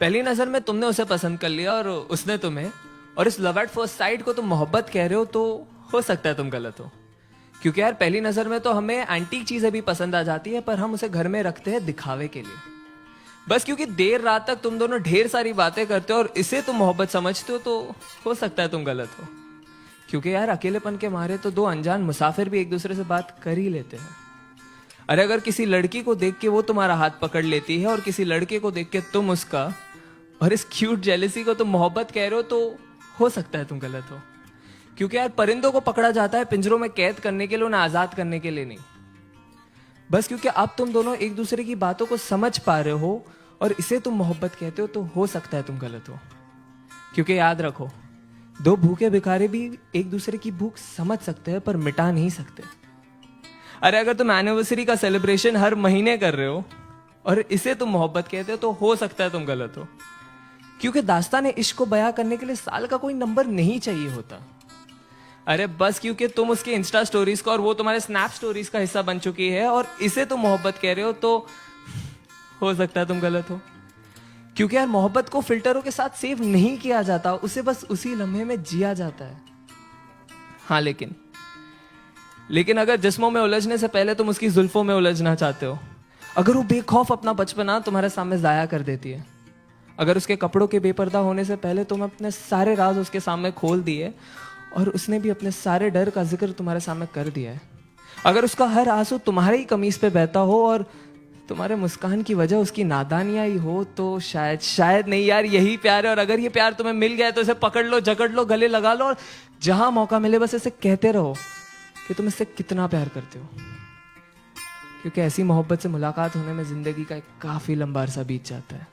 पहली नजर में तुमने उसे पसंद कर लिया और उसने तुम्हें, और इस लव एट फर्स्ट साइट को तुम मोहब्बत कह रहे हो, तो हो सकता है तुम गलत हो। क्योंकि यार पहली नजर में तो हमें एंटीक चीजें भी पसंद आ जाती है, पर हम उसे घर में रखते हैं दिखावे के लिए। बस क्योंकि देर रात तक तुम दोनों ढेर सारी बातें करते हो और इसे तुम मोहब्बत समझते हो, तो हो सकता है तुम गलत हो। क्योंकि यार अकेलेपन के मारे तो दो अनजान मुसाफिर भी एक दूसरे से बात कर ही लेते हैं। अरे अगर किसी लड़की को देख के वो तुम्हारा हाथ पकड़ लेती है और किसी लड़के को देख के तुम उसका, और इस क्यूट जेलेसी को तुम मोहब्बत कह रहे हो, तो हो सकता है तुम गलत हो। क्योंकि यार परिंदों को पकड़ा जाता है पिंजरों में कैद करने के लिए, उन्हें आजाद करने के लिए नहीं। बस क्योंकि अब तुम दोनों एक दूसरे की बातों को समझ पा रहे हो और इसे तुम मोहब्बत कहते हो, तो हो सकता है तुम गलत हो। क्योंकि याद रखो, दो भूखे भिखारी भी एक दूसरे की भूख समझ सकते हैं पर मिटा नहीं सकते। अरे अगर तुम एनिवर्सरी का सेलिब्रेशन हर महीने कर रहे हो और इसे तुम मोहब्बत कहते हो, तो हो सकता है तुम गलत हो। क्योंकि दास्तान इश्क को बयां करने के लिए साल का कोई नंबर नहीं चाहिए होता। अरे बस क्योंकि तुम उसके इंस्टा स्टोरीज का और वो तुम्हारे स्नैप स्टोरीज का हिस्सा बन चुकी है और इसे तुम मोहब्बत कह रहे हो, तो हो सकता है तुम गलत हो। क्योंकि यार मोहब्बत को फिल्टरों के साथ सेव नहीं किया जाता, उसे बस उसी लम्हे में जिया जाता है। हाँ लेकिन अगर जिस्मों में उलझने से पहले तुम उसकी जुल्फों में उलझना चाहते हो, अगर वो बेखौफ अपना बचपना तुम्हारे सामने जाया कर देती है, अगर उसके कपड़ों के बेपर्दा होने से पहले तुम अपने सारे राज उसके सामने खोल दिए और उसने भी अपने सारे डर का जिक्र तुम्हारे सामने कर दिया है, अगर उसका हर आंसू तुम्हारे ही कमीज पे बहता हो और तुम्हारे मुस्कान की वजह उसकी नादानियां ही हो, तो शायद नहीं यार यही प्यार है। और अगर ये प्यार तुम्हें मिल गया है तो इसे पकड़ लो, जकड़ लो, गले लगा लो और जहां मौका मिले बस इसे कहते रहो कि तुम इससे कितना प्यार करते हो। क्योंकि ऐसी मोहब्बत से मुलाकात होने में जिंदगी का एक काफी लंबा अरसा बीत जाता है।